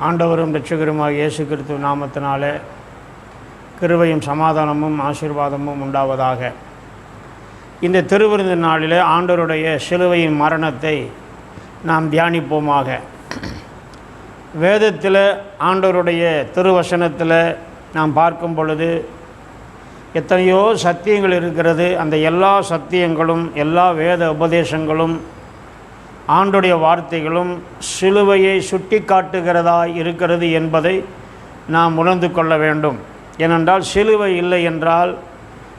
ஆண்டவரும் இரட்சகருமாகிய இயேசு கிறிஸ்து நாமத்தினாலே கிருபையும் சமாதானமும் ஆசீர்வாதமும் உண்டாவதாக. இந்த திருவிருந்து நாளிலே ஆண்டவருடைய சிலுவையின் மரணத்தை நாம் தியானிப்போமாக. வேதத்தில் ஆண்டவருடைய திருவசனத்தில் நாம் பார்க்கும் பொழுது எத்தனையோ சத்தியங்கள் இருக்கிறது. அந்த எல்லா சத்தியங்களும் எல்லா வேத உபதேசங்களும் ஆண்டுடைய வார்த்தைகளும் சிலுவையை சுட்டி காட்டுகிறதாய் இருக்கிறது என்பதை நாம் உணர்ந்து கொள்ள வேண்டும். ஏனென்றால் சிலுவை இல்லை என்றால்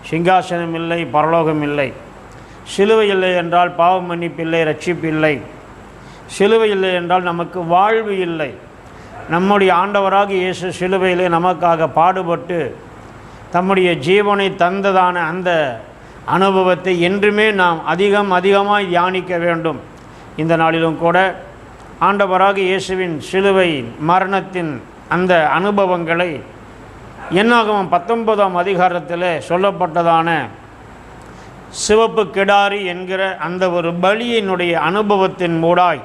சிங்காசனம் இல்லை, பரலோகம் இல்லை. சிலுவை இல்லை என்றால் பாவ மன்னிப்பு இல்லை, ரட்சிப்பு இல்லை. சிலுவை இல்லை என்றால் நமக்கு வாழ்வு இல்லை. நம்முடைய ஆண்டவராக இயேசு சிலுவையிலே நமக்காக பாடுபட்டு தம்முடைய ஜீவனை தந்ததான அந்த அனுபவத்தை என்றுமே நாம் அதிகமாய் தியானிக்க வேண்டும். இந்த நாளிலும் கூட ஆண்டவராக இயேசுவின் சிலுவை மரணத்தின் அந்த அனுபவங்களை என்னாகமம் 19ஆம் அதிகாரத்தில் சொல்லப்பட்டதான சிவப்பு கிடாரி என்கிற அந்த ஒரு பலியினுடைய அனுபவத்தின் மூடாய்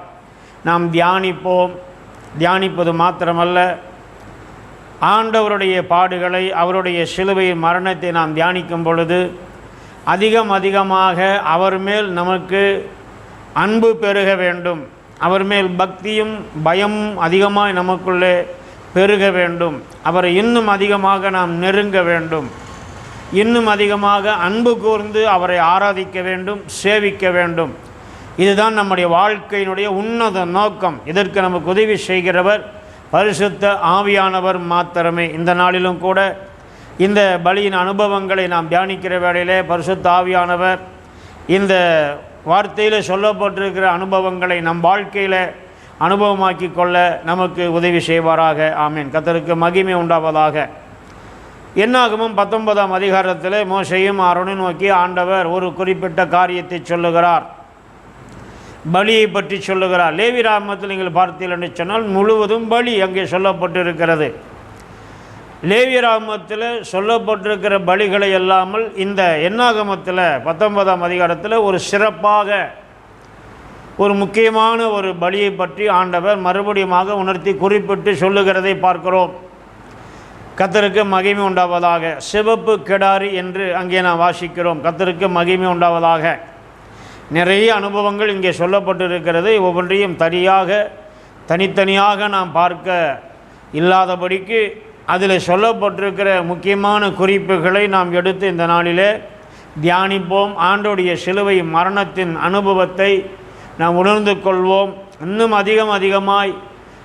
நாம் தியானிப்போம். தியானிப்பது மாத்திரமல்ல, ஆண்டவருடைய பாடுகளை, அவருடைய சிலுவை மரணத்தை நாம் தியானிக்கும் பொழுது அதிகமாக அவர் மேல் நமக்கு அன்பு பெருக வேண்டும். அவர் மேல் பக்தியும் பயமும் அதிகமாக நமக்குள்ளே பெருக வேண்டும். அவரை இன்னும் அதிகமாக நாம் நெருங்க வேண்டும். இன்னும் அதிகமாக அன்பு கூர்ந்து அவரை ஆராதிக்க வேண்டும், சேவிக்க வேண்டும். இதுதான் நம்முடைய வாழ்க்கையினுடைய உன்னத நோக்கம். இதற்கு நமக்கு உதவி செய்கிறவர் பரிசுத்த ஆவியானவர் மாத்திரமே. இந்த நாளிலும் கூட இந்த பலியின் அனுபவங்களை நாம் தியானிக்கிற வேளையிலே பரிசுத்த ஆவியானவர் இந்த வார்த்தையில் சொல்லப்பட்டிருக்கிற அனுபவங்களை நம் வாழ்க்கையில் அனுபவமாக்கி கொள்ள நமக்கு உதவி செய்வாராக. ஆமீன். கர்த்தருக்கு மகிமை உண்டாவதாக. என்னாகமம் 19ஆம் அதிகாரத்தில் மோசேயும் ஆரோனையும் நோக்கி ஆண்டவர் ஒரு குறிப்பிட்ட காரியத்தை சொல்லுகிறார். பலியை பற்றி சொல்லுகிறார். லேவி ராகமத்தில் நீங்கள் பார்த்தீர்கள் என்று சொன்னால் முழுவதும் பலி அங்கே சொல்லப்பட்டிருக்கிறது. லேவி ராகமத்தில் சொல்லப்பட்டிருக்கிற பலிகளை இல்லாமல் இந்த என்னாகமத்தில் 19ஆம் அதிகாரத்தில் ஒரு சிறப்பாக ஒரு முக்கியமான ஒரு பலியை பற்றி ஆண்டவர் மறுபடியுமாக உணர்த்தி குறிப்பிட்டு சொல்லுகிறதை பார்க்கிறோம். கர்த்தருக்கு மகிமை உண்டாவதாக. சிவப்பு கிடாரி என்று அங்கே நாம் வாசிக்கிறோம். கர்த்தருக்கு மகிமை உண்டாவதாக. நிறைய அனுபவங்கள் இங்கே சொல்லப்பட்டிருக்கிறது. ஒவ்வொன்றையும் தனித்தனியாக நாம் பார்க்க இல்லாதபடிக்கு அதில் சொல்லப்பட்டிருக்கிற முக்கியமான குறிப்புகளை நாம் எடுத்து இந்த நாளிலே தியானிப்போம். ஆண்டவருடைய சிலுவை மரணத்தின் அனுபவத்தை நாம் உணர்ந்து கொள்வோம். இன்னும் அதிகமாய்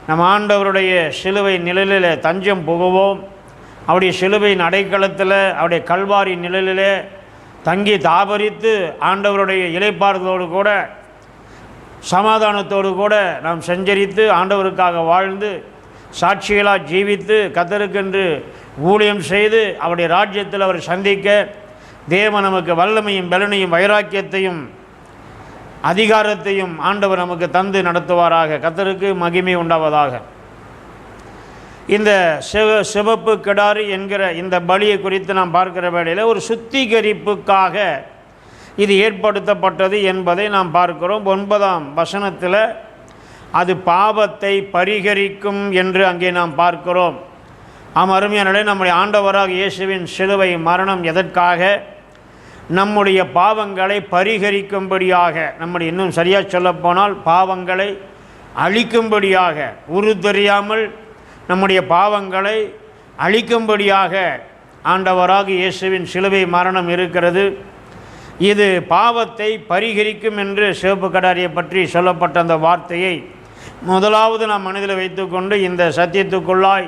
நம் ஆண்டவருடைய சிலுவை நிழலில் தஞ்சம் புகுவோம். அவருடைய சிலுவையின் அடைக்கலத்தில் அவருடைய கல்வாரி நிழலிலே தங்கி தாபரித்து ஆண்டவருடைய இளைப்பாறுதலோடு கூட சமாதானத்தோடு கூட நாம் சஞ்சரித்து ஆண்டவருக்காக வாழ்ந்து சாட்சிகளாக ஜீவித்து கர்த்தருக்கென்று ஊழியம் செய்து அவருடைய ராஜ்யத்தில் அவர் சந்திக்க தேவன் நமக்கு வல்லமையும் பலனையும் வைராக்கியத்தையும் அதிகாரத்தையும் ஆண்டவர் நமக்கு தந்து நடத்துவாராக. கர்த்தருக்கு மகிமை உண்டாவதாக. இந்த சிவப்பு கிடாரி என்கிற இந்த பலியை குறித்து நாம் பார்க்கிற வேளையில் ஒரு சுத்திகரிப்புக்காக இது ஏற்படுத்தப்பட்டது என்பதை நாம் பார்க்கிறோம். 9ஆம் வசனத்தில் அது பாவத்தை பரிகரிக்கும் என்று அங்கே நாம் பார்க்கிறோம். அருமையானவர்களே, நம்முடைய ஆண்டவராக இயேசுவின் சிலுவை மரணம் எதற்காக? நம்முடைய பாவங்களை பரிகரிக்கும்படியாக, நம்முடைய இன்னும் சரியாக சொல்லப்போனால் பாவங்களை அழிக்கும்படியாக, தெரியாமல் நம்முடைய பாவங்களை அழிக்கும்படியாக ஆண்டவராக இயேசுவின் சிலுவை மரணம் இருக்கிறது. இது பாவத்தை பரிகரிக்கும் என்று சிவப்பு கிடாரியை பற்றி சொல்லப்பட்ட அந்த வார்த்தையை முதலாவது நாம் மனதில் வைத்துக்கொண்டு இந்த சத்தியத்துக்குள்ளாய்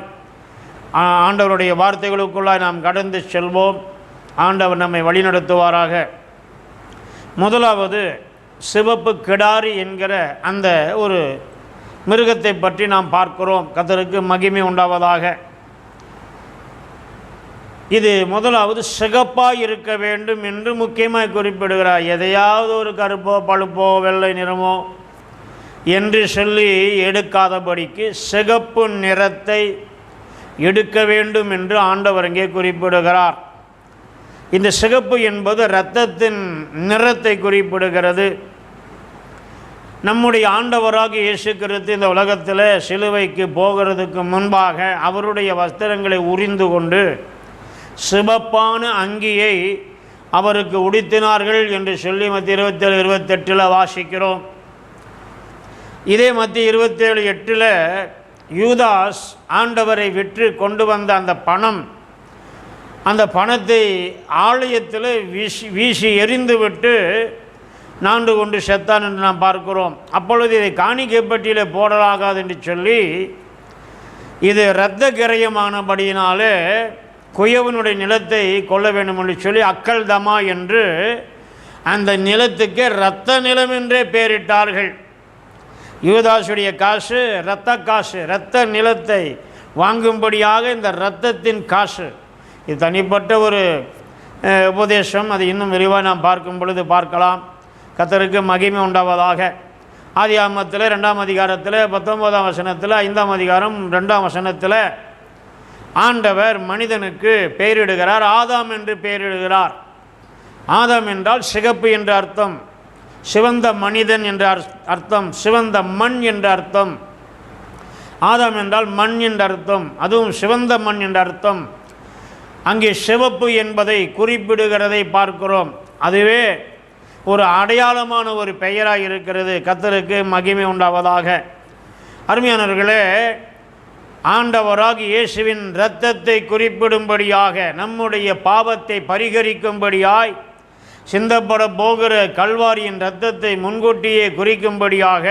ஆண்டவருடைய வார்த்தைகளுக்குள்ளாய் நாம் கடந்து செல்வோம். ஆண்டவர் நம்மை வழிநடத்துவாராக. முதலாவது சிவப்பு கிடாரி என்கிற அந்த ஒரு மிருகத்தை பற்றி நாம் பார்க்கிறோம். கர்த்தருக்கு மகிமை உண்டாவதாக. இது முதலாவது சிகப்பாக இருக்க வேண்டும் என்று முக்கியமாக குறிப்பிடுகிறார். எதையாவது ஒரு கருப்போ பழுப்போ வெள்ளை நிறமோ என்று சொல்லி எடுக்காதபடிக்கு சிகப்பு நிறத்தை எடுக்க வேண்டும் என்று ஆண்டவர் இங்கே குறிப்பிடுகிறார். இந்த சிகப்பு என்பது இரத்தத்தின் நிறத்தை குறிப்பிடுகிறது. நம்முடைய ஆண்டவராக இயேசு கிறிஸ்து இந்த உலகத்தில் சிலுவைக்கு போகிறதுக்கு முன்பாக அவருடைய வஸ்திரங்களை உரிந்து கொண்டு சிவப்பான அங்கியை அவருக்கு உடுத்தினார்கள் என்று சொல்லி மத்திய 27-28 வாசிக்கிறோம். இதே மத்திய 27:8 யூதாஸ் ஆண்டவரை விற்று கொண்டு வந்த அந்த பணத்தை ஆலயத்தில் வீசி எறிந்துவிட்டு நாண்டு கொண்டு செத்தான் என்று நாம் பார்க்கிறோம். அப்பொழுது இதை காணிக்கை பெட்டியில் போடலாகாது என்று சொல்லி இது இரத்த கிரயமானபடியினாலே குயவனுடைய நிலத்தை கொள்ள வேண்டும் என்று சொல்லி அக்கல்தமா என்று அந்த நிலத்துக்கு இரத்த நிலம் என்றே பெயரிட்டார்கள். யூதாசுடைய காசு இரத்த காசு, இரத்த நிலத்தை வாங்கும்படியாக இந்த இரத்தத்தின் காசு. இது தனிப்பட்ட ஒரு உபதேசம். அது இன்னும் விரிவாக நாம் பார்க்கும் பொழுது பார்க்கலாம். கர்த்தருக்கு மகிமை உண்டாவதாக. ஆதியாகமத்தில் 2ஆம் அதிகாரத்தில் 19ஆம் வசனத்தில் 5ஆம் அதிகாரம் 2ஆம் வசனத்தில் ஆண்டவர் மனிதனுக்கு பெயரிடுகிறார். ஆதாம் என்று பெயரிடுகிறார். ஆதாம் என்றால் சிகப்பு என்ற அர்த்தம், சிவந்த மனிதன் என்ற அர்த்தம், சிவந்த மண் என்ற அர்த்தம். ஆதாம் என்றால் மண் என்ற அர்த்தம், அதுவும் சிவந்த மண் என்ற அர்த்தம். அங்கே சிவப்பு என்பதை குறிப்பிடுகிறதை பார்க்கிறோம். அதுவே ஒரு அடையாளமான ஒரு பெயராக இருக்கிறது. கர்த்தருக்கு மகிமை உண்டாவதாக. அருமையானவர்களே, ஆண்டவராக இயேசுவின் இரத்தத்தை குறிப்பிடும்படியாக, நம்முடைய பாவத்தை பரிகரிக்கும்படியாய் சிந்தப்பட போகிற கல்வாரியின் இரத்தத்தை முன்கூட்டியே குறிக்கும்படியாக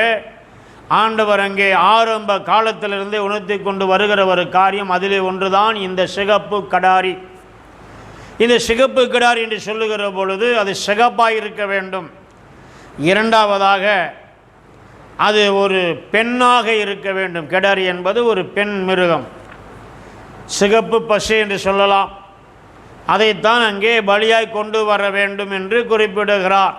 ஆண்டவர் அங்கே ஆரம்ப காலத்திலிருந்தே உணர்த்தி கொண்டு வருகிற ஒரு காரியம். அதிலே ஒன்றுதான் இந்த சிகப்பு கடாரி. இந்த சிகப்பு கிடாரி என்று சொல்லுகிற பொழுது அது சிகப்பாக இருக்க வேண்டும். இரண்டாவதாக அது ஒரு பெண்ணாக இருக்க வேண்டும். கிடாரி என்பது ஒரு பெண் மிருகம், சிகப்பு பசு என்று சொல்லலாம். அதைத்தான் அங்கே பலியாய் கொண்டு வர வேண்டும் என்று குறிப்பிடுகிறார்.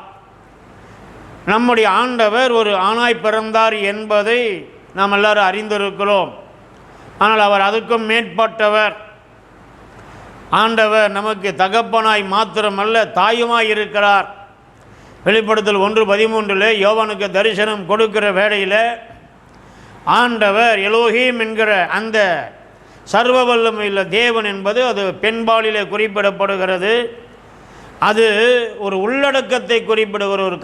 நம்முடைய ஆண்டவர் ஒரு ஆணாய் பிறந்தார் என்பதை நாம் எல்லாரும் அறிந்திருக்கிறோம். ஆனால் அவர் அதுக்கும் மேற்பட்டவர். ஆண்டவர் நமக்கு தகப்பனாய் மாத்திரமல்ல, தாயுமாய் இருக்கிறார். வெளிப்படுத்தல் 1:13 யோவானுக்கு தரிசனம் கொடுக்கிற வேளையில் ஆண்டவர் எலோஹீம் என்கிற அந்த சர்வ வல்லமையுள்ள தேவன் என்பது அது பெண்பாலிலே குறிப்பிடப்படுகிறது. அது ஒரு உள்ளடக்கத்தை குறிப்பிடுகிற ஒரு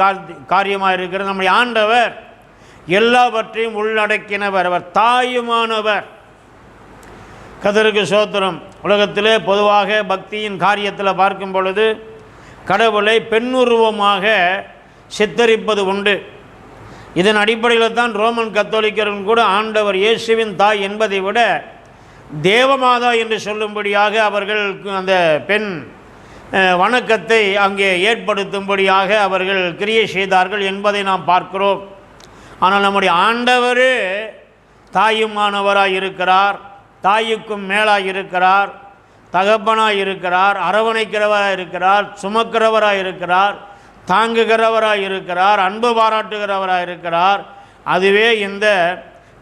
காரியமாக இருக்கிறது. நம்முடைய ஆண்டவர் எல்லாவற்றையும் உள்ளடக்கினவர், அவர் தாயுமானவர். கர்த்தருக்கு ஸ்தோத்திரம். உலகத்திலே பொதுவாக பக்தியின் காரியத்தில் பார்க்கும் பொழுது கடவுளை பெண்ணுருவமாக சித்தரிப்பது உண்டு. இதன் அடிப்படையில் தான் ரோமன் கத்தோலிக்கர்கள் கூட ஆண்டவர் இயேசுவின் தாய் என்பதை விட தேவமாதா என்று சொல்லும்படியாக அவர்கள் அந்த பெண் வணக்கத்தை அங்கே ஏற்படுத்தும்படியாக அவர்கள் கிரியை செய்தார்கள் என்பதை நாம் பார்க்கிறோம். ஆனால் நம்முடைய ஆண்டவரே தாயுமானவராக இருக்கிறார், தாயுக்கும் மேலாக இருக்கிறார், தகப்பனாக இருக்கிறார், அரவணைக்கிறவராக இருக்கிறார், சுமக்கிறவராக இருக்கிறார், தாங்குகிறவராக இருக்கிறார், அன்பு பாராட்டுகிறவராக இருக்கிறார். அதுவே இந்த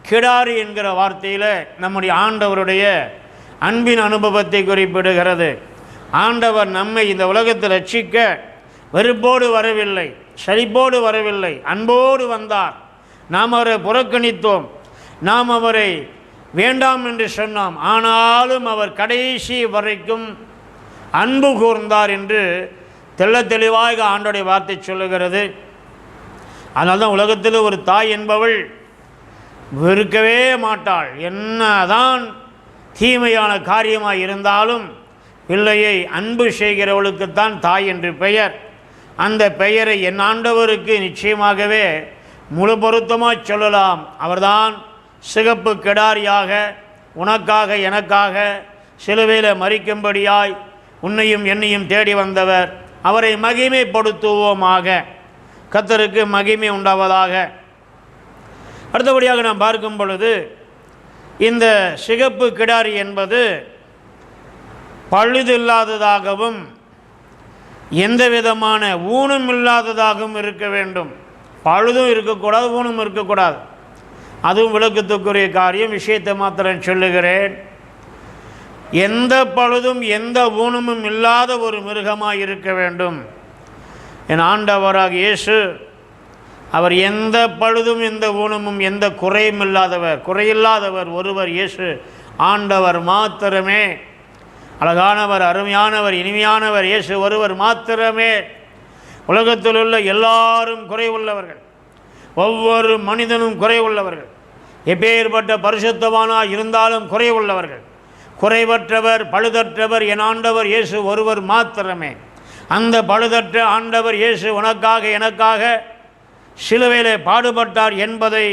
கிடாரி என்கிற வார்த்தையில் நம்முடைய ஆண்டவருடைய அன்பின் அனுபவத்தை குறிப்பிடுகிறது. ஆண்டவர் நம்மை இந்த உலகத்தில் ரட்சிக்க வெறுப்போடு வரவில்லை, செழிப்போடு வரவில்லை, அன்போடு வந்தார். நாம் அவரை புறக்கணித்தோம், நாம் அவரை வேண்டாம் என்று சொன்னோம். ஆனாலும் அவர் கடைசி வரைக்கும் அன்பு கூர்ந்தார் என்று தெள்ள தெளிவாக ஆண்டோடைய வார்த்தை சொல்லுகிறது. அதனால தான் உலகத்தில் ஒரு தாய் என்பவள் வெறுக்கவே மாட்டாள். என்னதான் தீமையான காரியமாக இருந்தாலும் பிள்ளையை அன்பு செய்கிறவளுக்குத்தான் தாய் என்று பெயர். அந்த பெயரை என் ஆண்டவருக்கு நிச்சயமாகவே முழு பொருத்தமாக சொல்லலாம். அவர்தான் சிகப்பு கிடாரியாக உனக்காக எனக்காக சிலுவையில் மரிக்கும்படியாய் உன்னையும் என்னையும் தேடி வந்தவர். அவரை மகிமைப்படுத்துவோமாக. கர்த்தருக்கு மகிமை உண்டாவதாக. அடுத்தபடியாக நாம் பார்க்கும் பொழுது இந்த சிகப்பு கிடாரி என்பது பழுதில்லாததாகவும் எந்த விதமான ஊனம் இல்லாததாகவும் இருக்க வேண்டும். பழுதும் இருக்கக்கூடாது, ஊனம் இருக்கக்கூடாது. அதுவும் விளக்கத்துக்குரிய காரியம். விஷயத்தை மாத்திரம் சொல்லுகிறேன். எந்த பழுதும் எந்த ஊனமும் இல்லாத ஒரு மிருகமாக இருக்க வேண்டும். என் ஆண்டவராக இயேசு அவர் எந்த பழுதும் எந்த ஊனமும் எந்த குறையும் இல்லாதவர், குறையில்லாதவர் ஒருவர் இயேசு ஆண்டவர் மாத்திரமே. அழகானவர், அருமையானவர், இனிமையானவர் இயேசு ஒருவர் மாத்திரமே. உலகத்தில் உள்ள எல்லாரும் குறைவுள்ளவர்கள், ஒவ்வொரு மனிதனும் குறைவுள்ளவர்கள். எப்பேற்பட்ட பரிசுத்தவானாக இருந்தாலும் குறைவுள்ளவர்கள். குறைவற்றவர், பழுதற்றவர் என் ஆண்டவர் இயேசு ஒருவர் மாத்திரமே. அந்த பழுதற்ற ஆண்டவர் இயேசு உனக்காக எனக்காக சிலுவையிலே பாடுபட்டார் என்பதை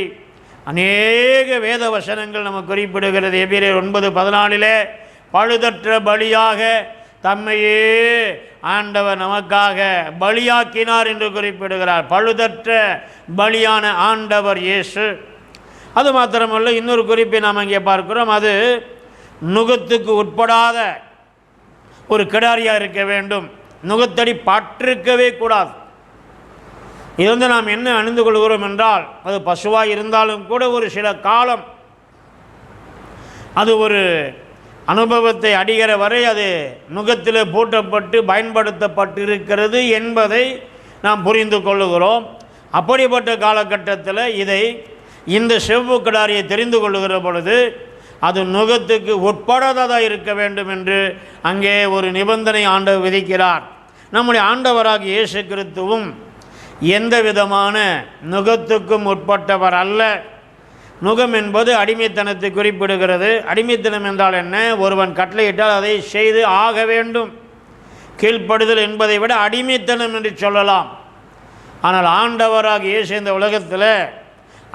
அநேக வேத வசனங்கள் நமக்கு குறிப்பிடுகிறது. எபிரேயர் 9:14 பழுதற்ற பலியாக தம்மையே ஆண்டவர் நமக்காக பலியாக்கினார் என்று குறிப்பிடுகிறார். பழுதற்ற பலியான ஆண்டவர் இயேசு. அது மாத்திரமல்ல, இன்னொரு குறிப்பை நாம் இங்கே பார்க்கிறோம். அது நுகத்துக்கு உட்படாத ஒரு கிடாரியாக இருக்க வேண்டும். நுகத்தடி பற்றிருக்கவே கூடாது. இது நாம் என்ன அணிந்து கொள்கிறோம் என்றால், அது பசுவாக இருந்தாலும் கூட ஒரு சில காலம் அது ஒரு அனுபவத்தை அடைகிற வரை அது நுகத்தில் பூட்டப்பட்டு பயன்படுத்தப்பட்டிருக்கிறது என்பதை நாம் புரிந்து கொள்ளுகிறோம். அப்படிப்பட்ட காலகட்டத்தில் இந்த செவ்வு கிடாரியை தெரிந்து கொள்ளுகிற பொழுது அது நுகத்துக்கு உட்படாததாக இருக்க வேண்டும் என்று அங்கே ஒரு நிபந்தனை ஆண்டவர் விதிக்கிறார். நம்முடைய ஆண்டவராகிய இயேசு கிறிஸ்துவும் எந்த விதமான நுகத்துக்கும் உட்பட்டவர் அல்ல. நுகம் என்பது அடிமைத்தனத்தை குறிப்பிடுகிறது. அடிமைத்தனம் என்றால் என்ன? ஒருவன் கட்டளையிட்டால் அதை செய்து ஆக வேண்டும். கீழ்ப்படுதல் என்பதை விட அடிமைத்தனம் என்று சொல்லலாம். ஆனால் ஆண்டவராகிய இயேசு இந்த உலகத்தில்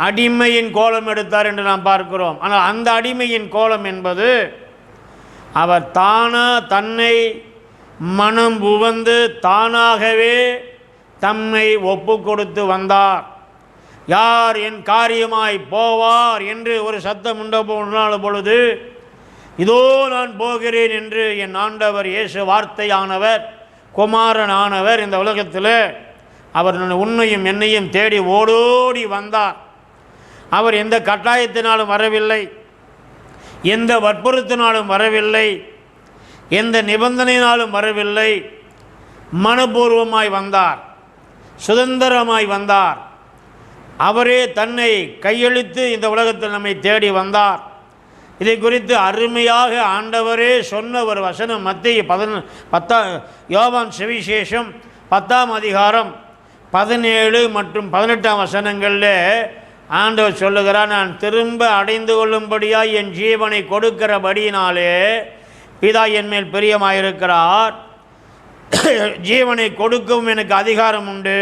அடிமையின் கோலம் எடுத்தார் என்று நாம் பார்க்கிறோம். ஆனால் அந்த அடிமையின் கோலம் என்பது அவர் தன்னை மனம் உவந்து தானாகவே தம்மை ஒப்பு கொடுத்து வந்தார். யார் என் காரியமாய் போவார் என்று ஒரு சத்தம் உண்டான பொழுது, இதோ நான் போகிறேன் என்று என் ஆண்டவர் இயேசு வார்த்தையானவர், குமாரனானவர் இந்த உலகத்தில் அவர் உன்னையும் என்னையும் தேடி ஓடோடி வந்தார். அவர் எந்த கட்டாயத்தினாலும் வரவில்லை, எந்த வற்புறுத்தினாலும் வரவில்லை, எந்த நிபந்தனையினாலும் வரவில்லை. மனப்பூர்வமாய் வந்தார், சுதந்திரமாய் வந்தார். அவரே தன்னை கையெழுத்து இந்த உலகத்தில் நம்மை தேடி வந்தார். இதை குறித்து அருமையாக ஆண்டவரே சொன்ன ஒரு வசனம் மத்தேயு 10 யோவான் சுவிசேஷம் 10ஆம் அதிகாரம் 17 மற்றும் 18ஆம் வசனங்களில் ஆண்டவர் சொல்லுகிறார், நான் திரும்ப அடைந்து கொள்ளும்படியாய் என் ஜீவனை கொடுக்கிறபடியினாலே பிதா என் மேல் பிரியமாயிருக்கிறார். ஜீவனை கொடுக்கவும் எனக்கு அதிகாரம் உண்டு,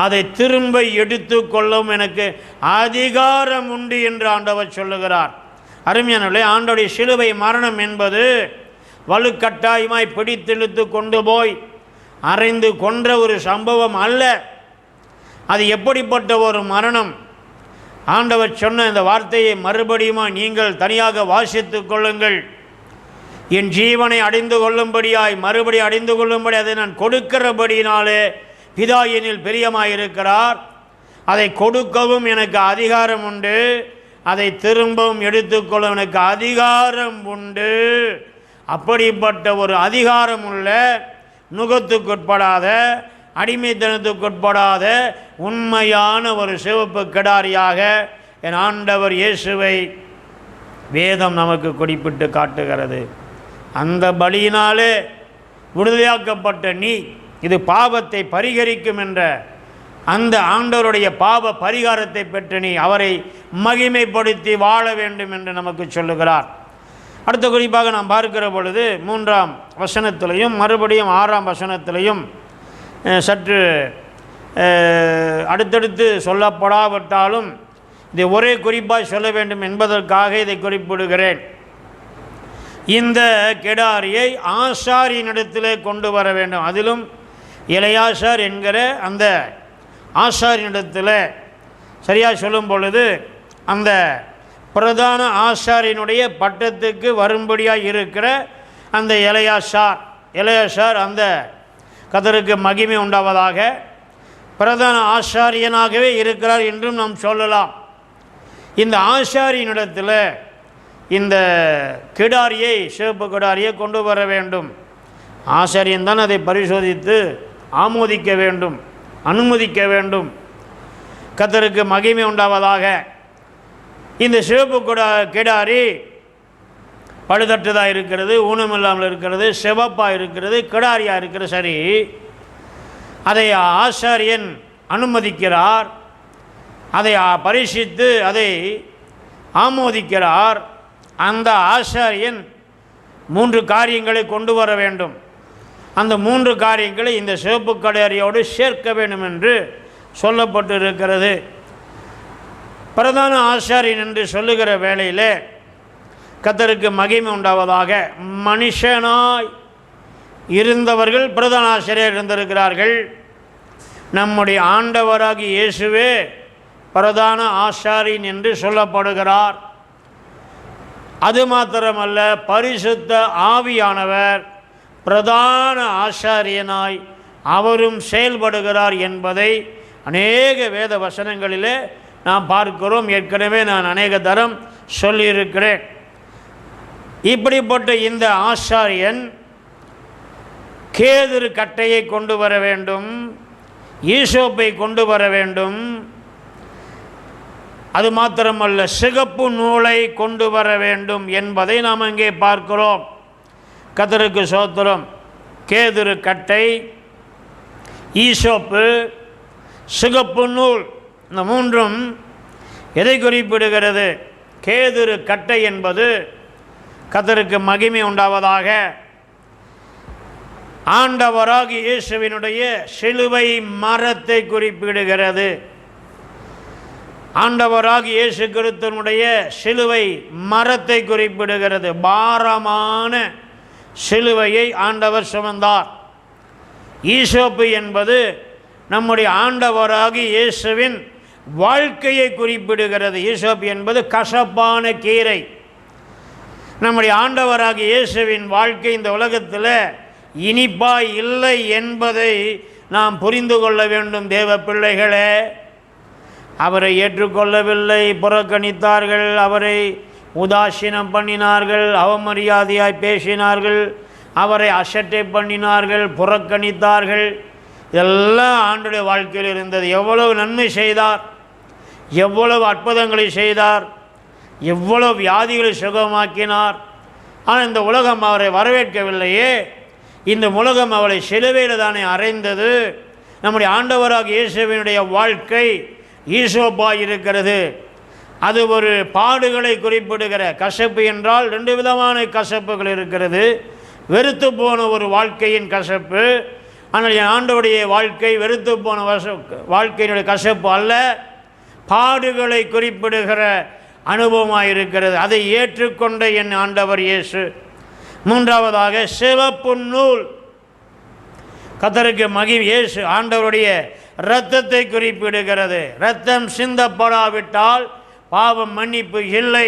அதை திரும்ப எடுத்து கொள்ளவும் எனக்கு அதிகாரம் உண்டு என்று ஆண்டவர் சொல்லுகிறார். அருமையானவர்களே, ஆண்டவருடைய சிலுவை மரணம் என்பது வலுக்கட்டாயமாய் பிடித்தெழுத்து கொண்டு போய் அறைந்து கொன்ற ஒரு சம்பவம் அல்ல. அது எப்படிப்பட்ட ஒரு மரணம்? ஆண்டவர் சொன்ன இந்த வார்த்தையை மறுபடியும் நீங்கள் தனியாக வாசித்து கொள்ளுங்கள். என் ஜீவனை அடைந்து கொள்ளும்படியாய் மறுபடி அடைந்து கொள்ளும்படி அதை நான் கொடுக்கிறபடினாலே பிதா என்னில் பிரியமாயிருக்கிறார். அதை கொடுக்கவும் எனக்கு அதிகாரம் உண்டு, அதை திரும்பவும் எடுத்துக்கொள்ள எனக்கு அதிகாரம் உண்டு. அப்படிப்பட்ட ஒரு அதிகாரம் உள்ள, நுகத்துக்குட்படாத, அடிமைத்தனத்துக்குட்படாத உண்மையான ஒரு சிவப்பு கிடாரியாக என் ஆண்டவர் இயேசுவை வேதம் நமக்கு குறிப்பிட்டு காட்டுகிறது. அந்த பலியினாலே விடுதலையாக்கப்பட்ட நீ, இது பாவத்தை பரிகரிக்கும் என்ற அந்த ஆண்டவருடைய பாவ பரிகாரத்தை பெற்ற நீ அவரை மகிமைப்படுத்தி வாழ வேண்டும் என்று நமக்கு சொல்லுகிறார். அடுத்த குறிப்பாக நாம் பார்க்கிற பொழுது 3ஆம் வசனத்திலையும் மறுபடியும் 6ஆம் வசனத்திலையும் சற்று அடுத்தடுத்து சொல்லப்படாவிட்டாலும் இதை ஒரே குறிப்பாக சொல்ல வேண்டும் என்பதற்காக இதை குறிப்பிடுகிறேன். இந்த கெடாரியை ஆசாரியனிடத்திலே கொண்டு வர வேண்டும். அதிலும் எலையாசார் என்கிற அந்த ஆசாரியனிடத்தில் சரியாக சொல்லும் பொழுது அந்த பிரதான ஆசாரியனுடைய பட்டத்துக்கு வரும்படியாக இருக்கிற அந்த எலையாசார் அந்த கர்த்தருக்கு மகிமை உண்டாவதாக பிரதான ஆசாரியனாகவே இருக்கிறார் என்றும் நாம் சொல்லலாம். இந்த ஆசாரியனிடத்தில் இந்த கிடாரியை, சிவப்பு கிடாரியை கொண்டு வர வேண்டும். ஆசாரியன் தான் அதை பரிசோதித்து ஆமோதிக்க வேண்டும். அனுமதிக்க வேண்டும். கர்த்தருக்கு மகிமை உண்டாவதாக. இந்த சிவப்பு கிடாரி பழுதற்றதாக இருக்கிறது, ஊனமில்லாமல் இருக்கிறது, சிவப்பாக இருக்கிறது, கிடாரியாக இருக்கிறது. சரி, அதை ஆசாரியன் அனுமதிக்கிறார், அதை பரிசித்து அதை ஆமோதிக்கிறார். அந்த ஆசாரியன் 3 காரியங்களை கொண்டு வர வேண்டும். அந்த 3 காரியங்களை இந்த சிவப்பு கிடாரியோடு சேர்க்க வேண்டும் என்று சொல்லப்பட்டிருக்கிறது. பிரதான ஆசாரியன் என்று சொல்லுகிற வேளையில் கர்த்தருக்கு மகிமை உண்டாவதாக, மனுஷனாய் இருந்தவர்கள் பிரதான ஆசாரியர் இருந்திருக்கிறார்கள். நம்முடைய ஆண்டவராகிய இயேசுவே பிரதான ஆசாரியன் என்று சொல்லப்படுகிறார். அது மாத்திரமல்ல, பரிசுத்த ஆவியானவர் பிரதான ஆசாரியனாய் அவரும் செயல்படுகிறார் என்பதை அநேக வேத வசனங்களிலே நாம் பார்க்கிறோம். ஏற்கனவே நான் அநேக தரம் சொல்லியிருக்கிறேன். இப்படிப்பட்ட இந்த ஆசாரியன் கேதுரு கட்டையை கொண்டு வர வேண்டும், ஈசோப்பை கொண்டு வர வேண்டும். அது மாத்திரமல்ல, சிகப்பு நூலை கொண்டு வர வேண்டும் என்பதை நாம் அங்கே பார்க்கிறோம். கர்த்தருக்கு ஸ்தோத்திரம். கேதுரு கட்டை, ஈசோப்பு, சிகப்பு நூல், இந்த 3ம் எதை குறிப்பிடுகிறது? கேதுரு கட்டை என்பது கர்த்தருக்கு மகிமை உண்டாவதாக, ஆண்டவராகிய இயேசுவினுடைய சிலுவை மரத்தை குறிப்பிடுகிறது. ஆண்டவராகிய இயேசு கிறிஸ்துவினுடைய சிலுவை மரத்தை குறிப்பிடுகிறது. பாரமான சிலுவையை ஆண்டவர் சுமந்தார். ஈசோப்பு என்பது நம்முடைய ஆண்டவராகிய இயேசுவின் வாழ்க்கையை குறிப்பிடுகிறது. ஈசோப்பு என்பது கசப்பான கீரை. நம்முடைய ஆண்டவராகிய இயேசுவின் வாழ்க்கை இந்த உலகத்தில் இனிப்பாய் இல்லை என்பதை நாம் புரிந்து கொள்ள வேண்டும். தேவ பிள்ளைகளே, அவரை ஏற்றுக்கொள்ளவில்லை, புறக்கணித்தார்கள், அவரை உதாசீனம் பண்ணினார்கள், அவமரியாதையாய் பேசினார்கள், அவரை அசட்டை பண்ணினார்கள், புறக்கணித்தார்கள். இதெல்லாம் ஆண்டுடைய வாழ்க்கையில் இருந்தது. எவ்வளவு நன்மை செய்தார், எவ்வளவு அற்புதங்களை செய்தார், எவ்வளவு வியாதிகளை சுகமாக்கினார். ஆனால் இந்த உலகம் அவரை வரவேற்கவில்லையே. இந்த உலகம் அவளை சிலுவையில் தானே அறைந்தது. நம்முடைய ஆண்டவராக இயேசுவினுடைய வாழ்க்கை ஈசோப்பாய் இருக்கிறது. அது ஒரு பாடுகளை குறிப்பிடுகிற கசப்பு என்றால் 2 விதமான கசப்புகள் இருக்கிறது. வெறுத்து போன ஒரு வாழ்க்கையின் கசப்பு. ஆனால் என் ஆண்டவருடைய வாழ்க்கை வெறுத்து போன வாழ்க்கையினுடைய கசப்பு அல்ல, பாடுகளை குறிப்பிடுகிற அனுபவமாக இருக்கிறது. அதை ஏற்றுக்கொண்ட என் ஆண்டவர் இயேசு. 3வதாக சிவப்பு நூல். கர்த்தருக்கு மகிமை. இயேசு ஆண்டவருடைய இரத்தத்தை குறிப்பிடுகிறது. இரத்தம் சிந்தப்படாவிட்டால் பாவம் மன்னிப்பு இல்லை.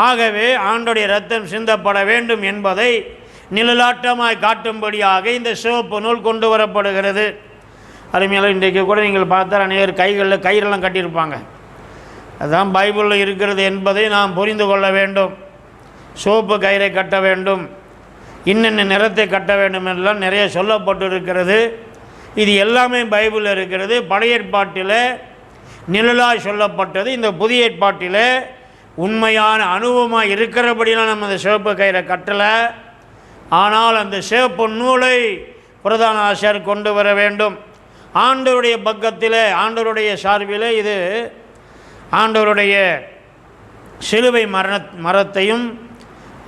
ஆகவே ஆண்டவருடைய இரத்தம் சிந்தப்பட வேண்டும் என்பதை நிழலாட்டமாய் காட்டும்படியாக இந்த சிவப்பு நூல் கொண்டு வரப்படுகிறது. அருமையால் இன்றைக்கு கூட நீங்கள் பார்த்தால் அநேகர் கைகளில் கயிறெல்லாம் கட்டியிருப்பாங்க. அதுதான் பைபிளில் இருக்கிறது என்பதை நாம் புரிந்து கொள்ள வேண்டும். சோப்பு கயிறை கட்ட வேண்டும், இன்னென்ன நிறத்தை கட்ட வேண்டும் என்றெல்லாம் நிறைய சொல்லப்பட்டு இருக்கிறது. இது எல்லாமே பைபிளில் இருக்கிறது. பழைய ஏற்பாட்டில் நிழலாய் சொல்லப்பட்டது. இந்த புதிய ஏற்பாட்டில் உண்மையான அனுபவமாக இருக்கிறபடியெல்லாம் நம்ம அந்த சிவப்பு கயிறை கட்டலை. ஆனால் அந்த சிவப்பு நூலை பிரதான ஆசாரியர் கொண்டு வர வேண்டும். ஆண்டவருடைய பக்கத்தில், ஆண்டவருடைய சார்பில் இது ஆண்டவருடைய சிலுவை மரத்தையும்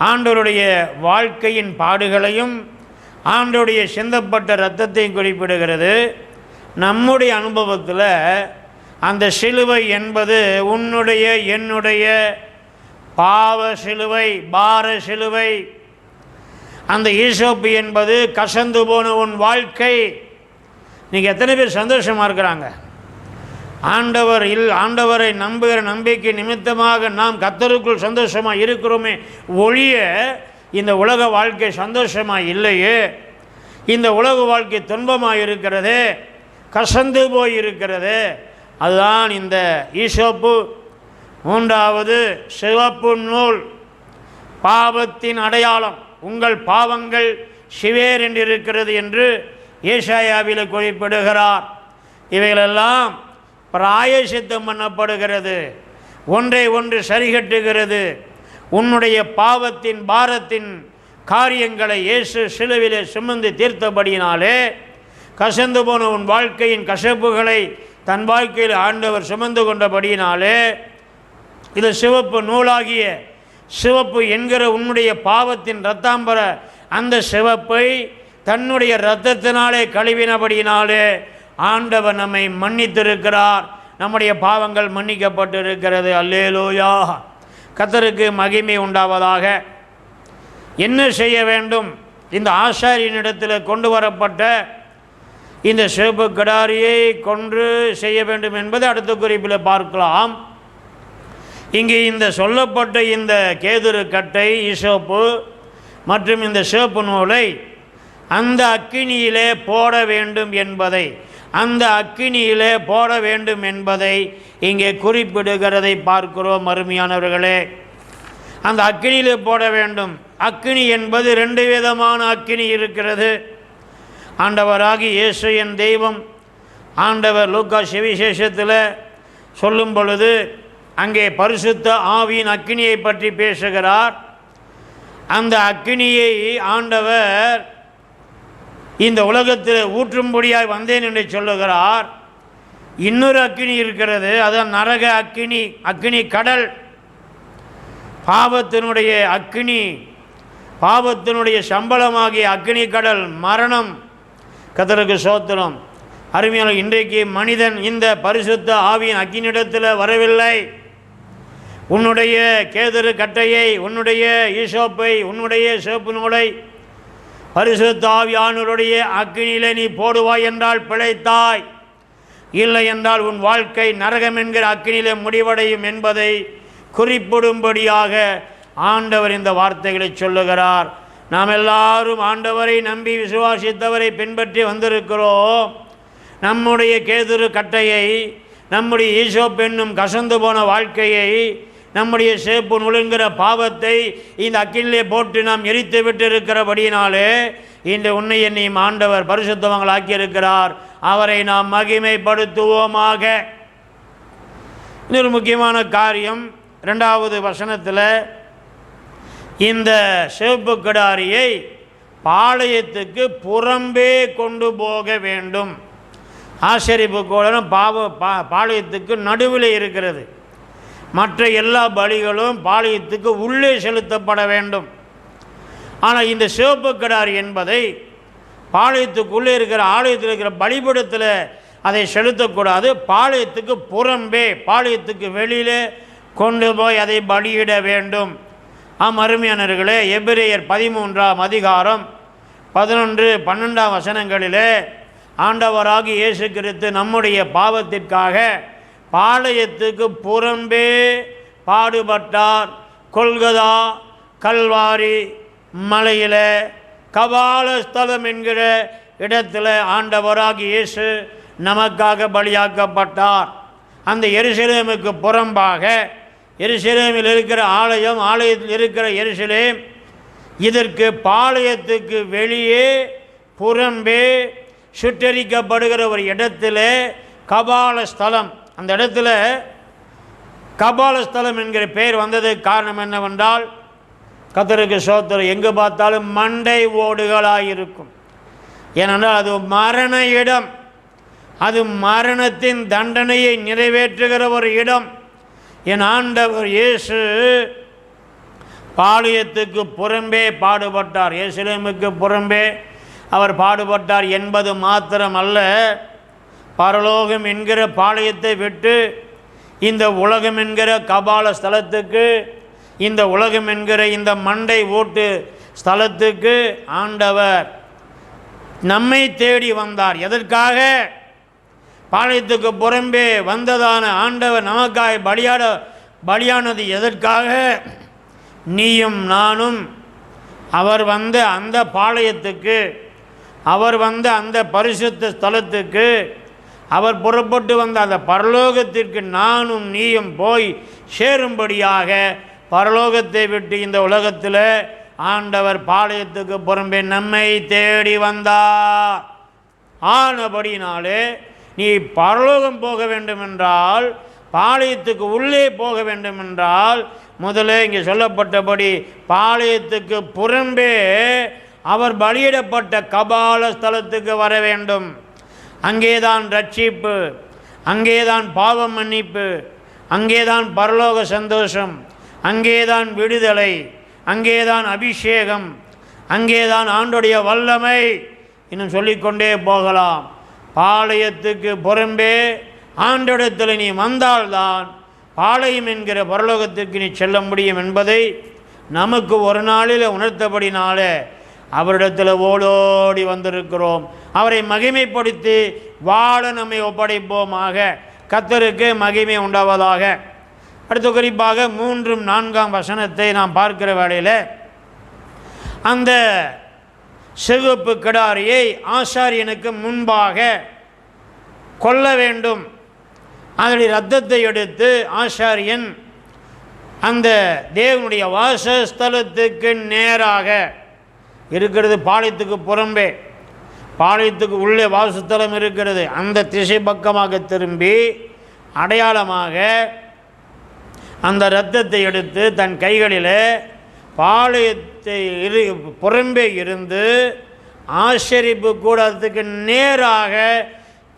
ஆண்டவருடைய வாழ்க்கையின் பாடுகளையும் ஆண்டவருடைய சிந்தப்பட்ட இரத்தத்தையும் குறிப்பிடுகிறது. நம்முடைய அனுபவத்தில் அந்த சிலுவை என்பது உன்னுடைய என்னுடைய பாவ சிலுவை, பார சிலுவை. அந்த ஈசோப்பு என்பது கசந்து போன உன் வாழ்க்கை. நீங்கள் எத்தனை பேர் சந்தோஷமாக இருக்கிறாங்க? ஆண்டவரை நம்புகிற நம்பிக்கை நிமித்தமாக நாம் கர்த்தருக்குள் சந்தோஷமாக இருக்கிறோமே ஒழிய இந்த உலக வாழ்க்கை சந்தோஷமாக இல்லையே. இந்த உலக வாழ்க்கை துன்பமாக இருக்கிறது, கசந்து போய் இருக்கிறது. அதுதான் இந்த ஈசோப்பு. 3வது சிவப்பு நூல், பாவத்தின் அடையாளம். உங்கள் பாவங்கள் சிவேர் என்று இருக்கிறது என்று ஏசாயாவில் குறிப்பிடுகிறார். இவைகளெல்லாம் பிராயசித்தம் பண்ணப்படுகிறது, ஒன்றை ஒன்று சரிகட்டுகிறது. உன்னுடைய பாவத்தின் பாரத்தின் காரியங்களை இயேசு சிலுவிலே சுமந்து தீர்த்தபடியினாலே கசந்து போன உன் வாழ்க்கையின் கசப்புகளை தன் வாழ்க்கையில் ஆண்டவர் சுமந்து கொண்டபடியினாலே இது சிவப்பு நூலாகிய சிவப்பு என்கிற உன்னுடைய பாவத்தின் இரத்தாம்பர அந்த சிவப்பை தன்னுடைய இரத்தத்தினாலே கழுவினபடியினாலே ஆண்டவர் நம்மை மன்னித்திருக்கிறார். நம்முடைய பாவங்கள் மன்னிக்கப்பட்டிருக்கிறது. அல்லேலூயா, கர்த்தருக்கு மகிமை உண்டாவதாக. என்ன செய்ய வேண்டும்? இந்த ஆசாரியனிடத்தில் கொண்டு வரப்பட்ட இந்த சிவப்பு கிடாரியை கொன்று செய்ய வேண்டும் என்பது அடுத்த குறிப்பில் பார்க்கலாம். இங்கே இந்த சொல்லப்பட்ட இந்த கேதுரு கட்டை, ஈசோப்பு மற்றும் இந்த சிவப்பு நூலை அந்த அக்கினியிலே போட வேண்டும் என்பதை இங்கே குறிப்பிடுகிறதை பார்க்கிறோம். அருமையானவர்களே, அந்த அக்கினியிலே போட வேண்டும். அக்கினி என்பது 2 விதமான அக்கினி இருக்கிறது. ஆண்டவராகி இயேசு என் தெய்வம் ஆண்டவர் லூக்கா சுவிசேஷத்தில் சொல்லும் பொழுது அங்கே பரிசுத்த ஆவியின் அக்கினியை பற்றி பேசுகிறார். அந்த அக்கினியை ஆண்டவர் இந்த உலகத்தில் ஊற்றும்படியாய் வந்தேன் என்று சொல்லுகிறார். இன்னொரு அக்கினி இருக்கிறது, அதான் நரக அக்கினி, அக்கினி கடல், பாவத்தினுடைய அக்கினி, பாவத்தினுடைய சம்பளமாகிய அக்கினி கடல், மரணம். கர்த்தருக்கு ஸ்தோத்திரம். அருமையான, இன்றைக்கு மனிதன் இந்த பரிசுத்த ஆவியின் அக்கினியிடத்தில் வரவில்லை. உன்னுடைய கேதுரு கட்டையை, உன்னுடைய ஈசோப்பை, உன்னுடைய சிவப்பு நூலை பரிசுத்த ஆவியானவருடைய அக்கினியிலே நீ போடுவாய் என்றால் பிழைத்தாய், இல்லை என்றால் உன் வாழ்க்கை நரகம் என்கிற அக்கினியிலே முடிவடையும் என்பதை குறிப்பிடும்படியாக ஆண்டவர் இந்த வார்த்தைகளை சொல்லுகிறார். நாம் எல்லாரும் ஆண்டவரை நம்பி விசுவாசித்தவரை பின்பற்றி வந்திருக்கிறோம். நம்முடைய கேதுரு கட்டையை, நம்முடைய ஈசோப்பு என்னும் கசந்து போன வாழ்க்கையை, நம்முடைய சேப்பு நுழைங்கிற பாவத்தை இந்த அக்கினிலே போட்டு நாம் எரித்து விட்டு இருக்கிறபடியினாலே இன்று உன்னை என்னையும் ஆண்டவர் பரிசுத்தவங்கள் ஆக்கியிருக்கிறார். அவரை நாம் மகிமைப்படுத்துவோமாக. இன்னொரு முக்கியமான காரியம், 2வது வசனத்தில் இந்த சிவப்பு கிடாரியை பாளையத்துக்கு புறம்பே கொண்டு போக வேண்டும். ஆசரிப்பு கூடம் பாளையத்துக்கு நடுவில் இருக்கிறது. மற்ற எல்லா பலிகளும் பாளையத்துக்கு உள்ளே செலுத்தப்பட வேண்டும். ஆனால் இந்த சிவப்பு கிடாரி என்பதை பாளையத்துக்குள்ளே இருக்கிற ஆலயத்தில் இருக்கிற பலிபீடத்தில் அதை செலுத்தக்கூடாது. பாளையத்துக்கு புறம்பே, பாளையத்துக்கு வெளியிலே கொண்டு போய் அதை பலியிட வேண்டும். அருமையானவர்களே, எபிரேயர் 13ஆம் அதிகாரம் 11, 12 வசனங்களிலே ஆண்டவராகி இயேசு கிறிஸ்து நம்முடைய பாவத்திற்காக பாளையத்துக்கு புறம்பே பாடுபட்டார். கொல்கதா கல்வாரி மலையில் கபாலஸ்தலம் என்கிற இடத்துல ஆண்டவராகி இயேசு நமக்காக பலியாக்கப்பட்டார். அந்த எருசலேமுக்கு புறம்பாக, எருசலேமில் இருக்கிற ஆலயம், ஆலயத்தில் இருக்கிற எருசலேம், இதற்கு பாளையத்துக்கு வெளியே புறம்பே சுட்டரிக்கப்படுகிற ஒரு இடத்துல கபாலஸ்தலம். அந்த இடத்துல கபாலஸ்தலம் என்கிற பெயர் வந்ததுக்கு காரணம் என்னவென்றால், கர்த்தருக்கு ஸ்தோத்திரம், எங்கு பார்த்தாலும் மண்டை ஓடுகளாயிருக்கும். ஏனென்றால் அது மரண இடம், அது மரணத்தின் தண்டனையை நிறைவேற்றுகிற ஒரு இடம். என் ஆண்டவர் இயேசு பாளையத்துக்கு புறம்பே பாடுபட்டார். எருசலேமுக்கு புறம்பே அவர் பாடுபட்டார் என்பது மாத்திரம் அல்ல, பரலோகம் என்கிற பாளையத்தை விட்டு இந்த உலகம் என்கிற கபால ஸ்தலத்துக்கு, இந்த உலகம் என்கிற இந்த மண்டை ஓட்டு ஸ்தலத்துக்கு ஆண்டவர் நம்மை தேடி வந்தார். எதற்காக? பாளையத்துக்கு புறம்பே வந்ததான ஆண்டவர் நமக்காக பலியானது எதற்காக? நீயும் நானும் அவர் வந்த அந்த பாளையத்துக்கு, அவர் வந்த அந்த பரிசுத்த ஸ்தலத்துக்கு, அவர் புறப்பட்டு வந்த அந்த பரலோகத்திற்கு நானும் நீயும் போய் சேரும்படியாக பரலோகத்தை விட்டு இந்த உலகத்தில் ஆண்டவர் பாளையத்துக்கு புறம்பே நம்மை தேடி வந்தார். ஆனபடினாலே நீ பரலோகம் போக வேண்டுமென்றால், பாளையத்துக்கு உள்ளே போக வேண்டுமென்றால், முதலே இங்கே சொல்லப்பட்டபடி பாளையத்துக்கு புறம்பே அவர் பலியிடப்பட்ட கபால ஸ்தலத்துக்கு வர வேண்டும். அங்கேதான் ரட்சிப்பு, அங்கேதான் பாவ மன்னிப்பு, அங்கேதான் பரலோக சந்தோஷம், அங்கேதான் விடுதலை, அங்கேதான் அபிஷேகம், அங்கேதான் ஆண்டுடைய வல்லமை. இன்னும் சொல்லிக்கொண்டே போகலாம். பாளையத்துக்கு புறம்பே ஆண்டோடத்தில் நீ வந்தால்தான் பாளையம் என்கிற பரலோகத்திற்கு நீ செல்ல முடியும் என்பதை நமக்கு ஒரு நாளில் உணர்த்தபடினாலே அவரிடத்தில் ஓடோடி வந்திருக்கிறோம். அவரை மகிமைப்படுத்தி வாழ நம்மை ஒப்படைப்போமாக. கர்த்தருக்கு மகிமை உண்டாவதாக. அடுத்து குறிப்பாக 3, 4 வசனத்தை நாம் பார்க்கிற வேளையில், அந்த சிவப்பு கிடாரியை ஆசாரியனுக்கு முன்பாக கொல்ல வேண்டும். அதனுடைய இரத்தத்தை எடுத்து ஆசாரியன் அந்த தேவனுடைய வாசஸ்தலத்துக்கு நேராக இருக்கிறது, பாளையத்துக்கு புறம்பே, பாளையத்துக்கு உள்ளே வாசஸ்தலம் இருக்கிறது, அந்த திசை பக்கமாக திரும்பி அடையாளமாக அந்த இரத்தத்தை எடுத்து தன் கைகளில் பாளையத்தை புறம்பே இருந்து ஆசரிப்பு கூடத்துக்கு நேராக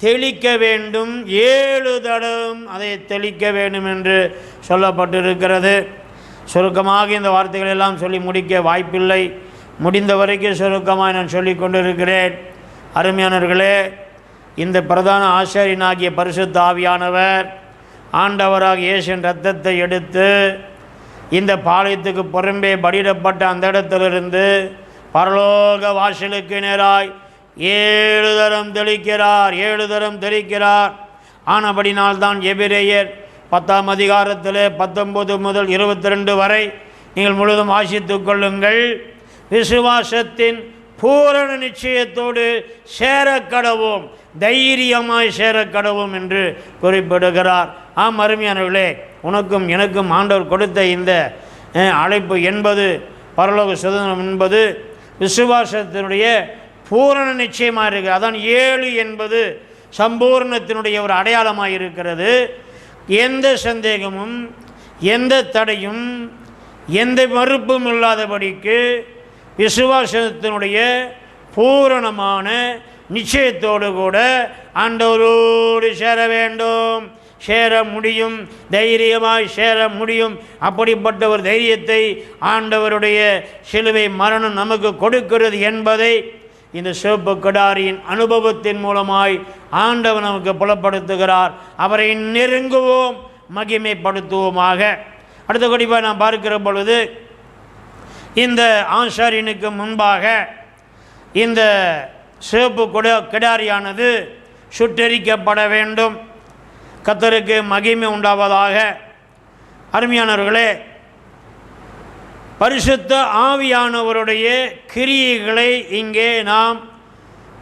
தெளிக்க வேண்டும். 7 தடவை அதை தெளிக்க வேண்டும் என்று சொல்லப்பட்டிருக்கிறது. சுருக்கமாக இந்த வார்த்தைகள் எல்லாம் சொல்லி முடிக்க வாய்ப்பில்லை. முடிந்த வரைக்கும் சுருக்கமாக நான் சொல்லி கொண்டிருக்கிறேன். அருமையானவர்களே, இந்த பிரதான ஆசாரியனாகிய பரிசுத்த ஆவியானவர் ஆண்டவராக இயேசுவின் இரத்தத்தை எடுத்து இந்த பாளையத்துக்கு புறம்பே பலியிடப்பட்ட அந்த இடத்திலிருந்து பரலோக வாசலுக்கு நேராய் 7 தரம் தெளிக்கிறார். 7 தரம் தெளிக்கிறார். ஆனபடினால்தான் எபிரேயர் 10ஆம் அதிகாரத்தில் 19 முதல் 22 வரை நீங்கள் முழுவதும் வாசித்து கொள்ளுங்கள். விசுவாசத்தின் பூரண நிச்சயத்தோடு சேரக்கடவோம், தைரியமாய் சேரக்கடவோம் என்று குறிப்பிடுகிறார். ஆம் அருமையானவர்களே, உனக்கும் எனக்கும் ஆண்டவர் கொடுத்த இந்த அழைப்பு என்பது, பரலோக சுதந்திரம் என்பது விசுவாசத்தினுடைய பூரண நிச்சயமாக இருக்குது. அதான் 7 என்பது சம்பூர்ணத்தினுடைய ஒரு அடையாளமாக இருக்கிறது. எந்த சந்தேகமும் எந்த தடையும் எந்த மறுப்பும் இல்லாதபடிக்கு விசுவாசத்தினுடைய பூரணமான நிச்சயத்தோடு கூட ஆண்டவரோடு சேர வேண்டும், சேர முடியும், தைரியமாய் சேர முடியும். அப்படிப்பட்ட ஒரு தைரியத்தை ஆண்டவருடைய சிலுவை மரணம் நமக்கு கொடுக்கிறது என்பதை இந்த சிவப்பு கிடாரியின் அனுபவத்தின் மூலமாய் ஆண்டவர் நமக்கு புலப்படுத்துகிறார். அவரை நெருங்குவோம், மகிமைப்படுத்துவோமாக. அடுத்த குறிப்பாக நாம் பார்க்கிற பொழுது, இந்த ஆசாரியனுக்கு முன்பாக இந்த சிவப்பு கிடாரியானது சுட்டெரிக்கப்பட வேண்டும். கர்த்தருக்கு மகிமை உண்டாவதாக. அருமையானவர்களே, பரிசுத்த ஆவியானவருடைய கிரியைகளை இங்கே நாம்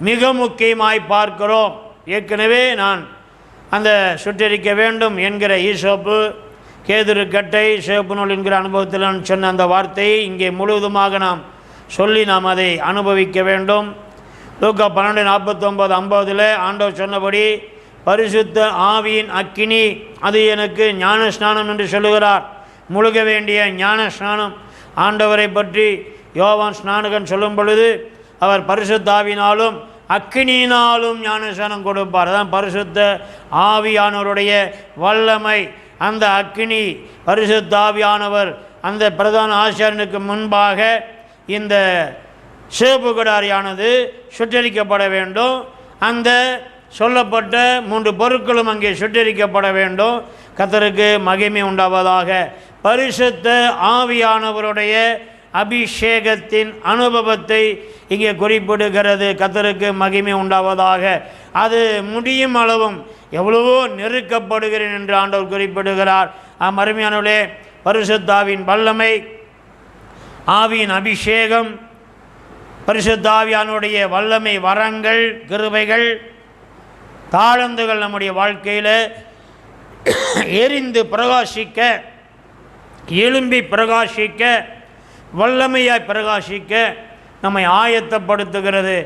மிக முக்கியமாய் பார்க்கிறோம். ஏற்கனவே நான் அந்த சுட்டெரிக்க வேண்டும் என்கிற ஈசோப்பு, கேதுருக்கட்டை, சிவப்பு நூல் என்கிற அனுபவத்தில் நான் சொன்ன அந்த வார்த்தையை இங்கே முழுவதுமாக நாம் சொல்லி நாம் அதை அனுபவிக்க வேண்டும். லூக்கா 12:49-50 ஆண்டவர் சொன்னபடி பரிசுத்த ஆவியின் அக்கினி அது எனக்கு ஞான ஸ்நானம் என்று சொல்லுகிறார். முழுக வேண்டிய ஞான ஸ்நானம். ஆண்டவரை பற்றி யோவான் ஸ்நானகன் சொல்லும் பொழுது அவர் பரிசுத்த ஆவியினாலும் அக்கினியினாலும் ஞானஸ்நானம் கொடுப்பார். அதான் பரிசுத்த ஆவியானவருடைய வல்லமை. அந்த அக்கினி பரிசுத்த ஆவியானவர் அந்த பிரதான ஆசாரியனுக்கு முன்பாக இந்த சிவப்பு கிடாரியானது சுட்டெரிக்கப்பட வேண்டும். அந்த சொல்லப்பட்ட 3 பொருட்களும் அங்கே சுட்டெரிக்கப்பட வேண்டும். கர்த்தருக்கு மகிமை உண்டாவதாக. பரிசுத்த ஆவியானவருடைய அபிஷேகத்தின் அனுபவத்தை இங்கே குறிப்பிடுகிறது. கர்த்தருக்கு மகிமை உண்டாவதாக. அது முடியும் அளவும் எவ்வளவோ நெருக்கப்படுகிறேன் என்று ஆண்டவர் குறிப்பிடுகிறார். அருமையானவர்களே, பரிசுத்த ஆவியின் வல்லமை, ஆவியின் அபிஷேகம், பரிசுத்த ஆவியானுடைய வல்லமை, வரங்கள், கிருபைகள், தாளந்துகள் நம்முடைய வாழ்க்கையில் எரிந்து பிரகாசிக்க, எழும்பி பிரகாசிக்க, வல்லமையாய் பிரகாசிக்க நம்மை ஆயத்தப்படுத்துகிறது.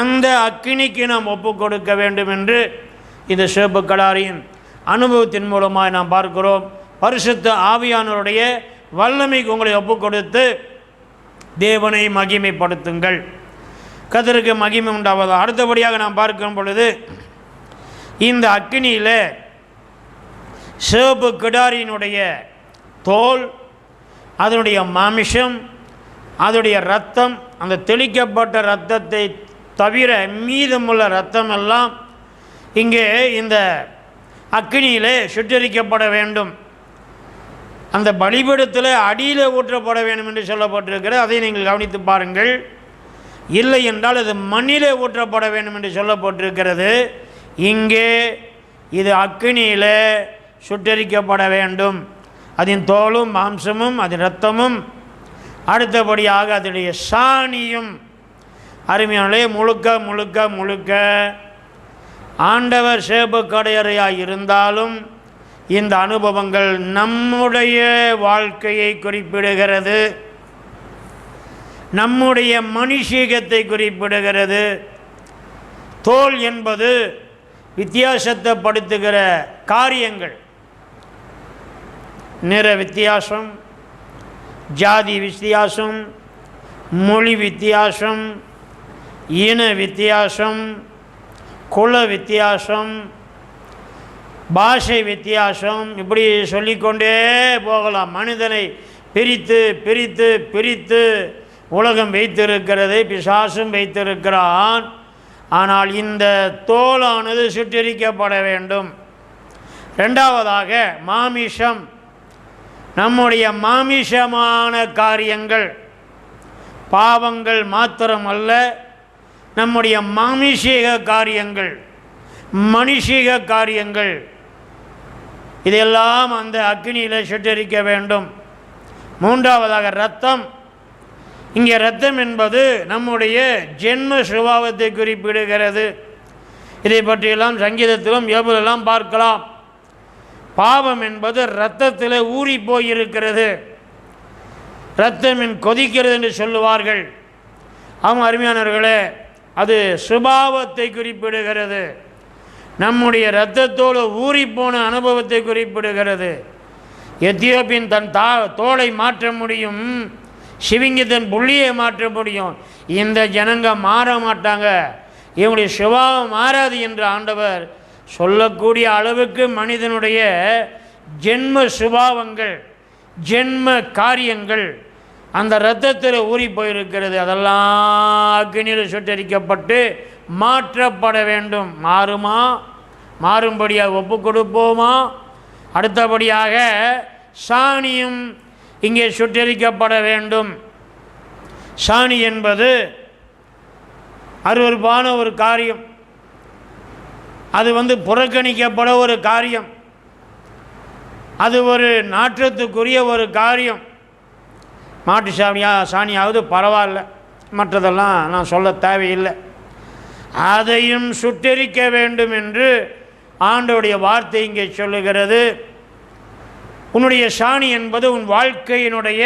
அந்த அக்கினிக்கு நாம் ஒப்பு கொடுக்க வேண்டும் என்று இந்த சிவப்பு கடாரியின் அனுபவத்தின் மூலமாக நாம் பார்க்கிறோம். பரிசுத்த ஆவியானவருடைய வல்லமைக்கு உங்களை ஒப்புக் கொடுத்து தேவனை மகிமைப்படுத்துங்கள். கர்த்தருக்கு மகிமை உண்டாவதா. அடுத்தபடியாக நாம் பார்க்கும் பொழுது இந்த அக்கினியில் சிவப்பு கிடாரியினுடைய தோல், அதனுடைய மாமிசம், அதனுடைய இரத்தம், அந்த தெளிக்கப்பட்ட இரத்தத்தை தவிர மீதமுள்ள இரத்தம் எல்லாம் இங்கே இந்த அக்கினியிலே சுட்டரிக்கப்பட வேண்டும். அந்த பலிபீடத்தில் அடியில் ஊற்றப்பட வேண்டும் என்று சொல்லப்பட்டிருக்கிறது. அதை நீங்கள் கவனித்து பாருங்கள். இல்லை என்றால் அது மண்ணிலே ஊற்றப்பட வேண்டும் என்று சொல்லப்பட்டிருக்கிறது. இங்கே இது அக்கினியில் சுட்டரிக்கப்பட வேண்டும். அதன் தோலும் மாம்சமும் அதன் இரத்தமும், அடுத்தபடியாக அதனுடைய சாணியும். அருமையானே, முழுக்க முழுக்க முழுக்க ஆண்டவர் சிவப்பு கடையறையாக இருந்தாலும் இந்த அனுபவங்கள் நம்முடைய வாழ்க்கையை குறிப்பிடுகிறது, நம்முடைய மனுஷீகத்தை குறிப்பிடுகிறது. தோல் என்பது வித்தியாசத்தைப்படுத்துகிற காரியங்கள். நிற வித்தியாசம், ஜாதி வித்தியாசம், மொழி வித்தியாசம், இன வித்தியாசம், குல வித்தியாசம், பாஷை வித்தியாசம், இப்படி சொல்லிக்கொண்டே போகலாம். மனிதனை பிரித்து பிரித்து பிரித்து உலகம் வைத்திருக்கிறது, பிசாசும் வைத்திருக்கிறான். ஆனால் இந்த தோலானது சுட்டரிக்கப்பட வேண்டும். ரெண்டாவதாக மாமிசம், நம்முடைய மாமிசமான காரியங்கள், பாவங்கள் மாத்திரமல்ல, நம்முடைய மாமிசீக காரியங்கள், மனுஷீக காரியங்கள், இதெல்லாம் அந்த அக்னியில் சுட்டரிக்க வேண்டும். மூன்றாவதாக இரத்தம். இங்கே இரத்தம் என்பது நம்முடைய ஜென்ம சுபாவத்தை குறிப்பிடுகிறது. இதை பற்றியெல்லாம் சங்கீதத்திலும் யோபுலெல்லாம் பார்க்கலாம். பாவம் என்பது இரத்தத்தில் ஊறி போயிருக்கிறது, இரத்தம் கொதிக்கிறது என்று சொல்லுவார்கள். ஆமாம் அருமையானவர்களே, அது சுபாவத்தை குறிப்பிடுகிறது. நம்முடைய இரத்தத்தோடு ஊறிப்போன அனுபவத்தை குறிப்பிடுகிறது. எத்தியோப்பியன் தன் தோலை மாற்ற முடியும், சிவிங்கி தன் புள்ளியை மாற்ற முடியும். இந்த ஜனங்க மாற மாட்டாங்க, இவனுடைய சுபாவம் மாறாது என்று ஆண்டவர் சொல்லக்கூடிய அளவுக்கு மனிதனுடைய ஜென்ம சுபாவங்கள், ஜென்ம காரியங்கள் அந்த இரத்தத்தில் ஊறி போயிருக்கிறது. அதெல்லாம் அக்னியில் சுட்டரிக்கப்பட்டு மாற்றப்பட வேண்டும். மாறுமா? மாறும்படியாக ஒப்பு கொடுப்போமா? அடுத்தபடியாக சாணியும் இங்கே சுட்டரிக்கப்பட வேண்டும். சாணி என்பது அருவருப்பான ஒரு காரியம், அது புறக்கணிக்கப்பட ஒரு காரியம், அது ஒரு நாற்றத்துக்குரிய ஒரு காரியம். மாட்டு சாணியாவது பரவாயில்ல, மற்றதெல்லாம் நான் சொல்ல தேவையில்லை. அதையும் சுட்டரிக்க வேண்டும் என்று ஆண்டவருடைய வார்த்தை இங்கே சொல்லுகிறது. உன்னுடைய சாணி என்பது உன் வாழ்க்கையினுடைய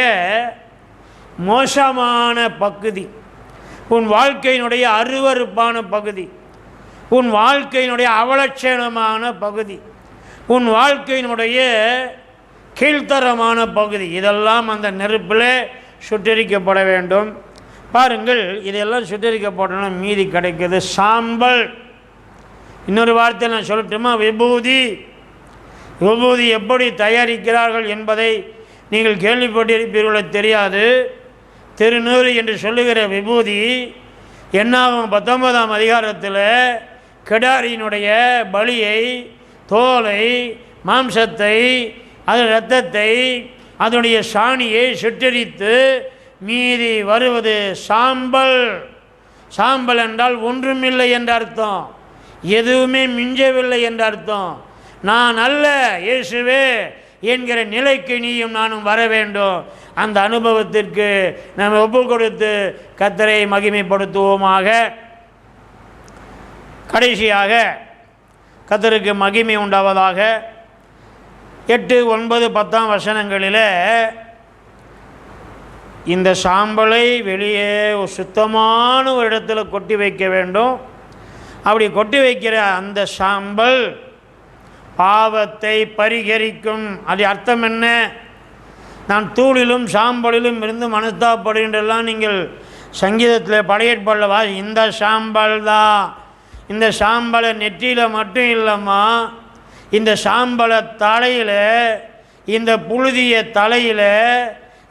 மோசமான பகுதி, உன் வாழ்க்கையினுடைய அருவருப்பான பகுதி, உன் வாழ்க்கையினுடைய அவலட்சணமான பகுதி, உன் வாழ்க்கையினுடைய கீழ்த்தரமான பகுதி. இதெல்லாம் அந்த நெருப்பில் சுட்டரிக்கப்பட வேண்டும். பாருங்கள், இதெல்லாம் சுட்டரிக்கப்படணும்னா மீதி கிடைக்கிறது சாம்பல். இன்னொரு வார்த்தை நான் சொல்லட்டுமா? விபூதி. விபூதி எப்படி தயாரிக்கிறார்கள் என்பதை நீங்கள் கேள்விப்பட்டிருப்பீர்களோ தெரியாது. திருநூறு என்று சொல்லுகிற விபூதி என்னாகும் 19ஆம் அதிகாரத்தில் கிடாரியினுடைய பலியை, தோலை, மாம்சத்தை, அதன் இரத்தத்தை, அதனுடைய சாணியை சுட்டரித்து மீதி வருவது சாம்பல். சாம்பல் என்றால் ஒன்றுமில்லை என்ற அர்த்தம், எதுவுமே மிஞ்சவில்லை என்ற அர்த்தம். நான் அல்ல, இயேசுவே என்கிற நிலைக்கு நீயும் நானும் வர வேண்டும். அந்த அனுபவத்திற்கு நாம் ஒப்பு கொடுத்து கர்த்தரை மகிமைப்படுத்துவோமாக. கடைசியாக கர்த்தருக்கு மகிமை உண்டாவதாக. 8, 9, 10 வசனங்களில் இந்த சாம்பலை வெளியே சுத்தமான ஒரு இடத்துல கொட்டி வைக்க வேண்டும். அப்படி கொட்டி வைக்கிற அந்த சாம்பல் பாவத்தை பரிகரிக்கும். அது அர்த்தம் என்ன? நான் தூளிலும் சாம்பலிலும் இருந்து மனஸ்தாப்படுகின்றெல்லாம் நீங்கள் சங்கீதத்தில் படையேற்பாடுல இந்த சாம்பல் தான். இந்த சாம்பலை நெற்றியில் மட்டும் இல்லைம்மா, இந்த சாம்பலை தலையில், இந்த புழுதிய தலையில்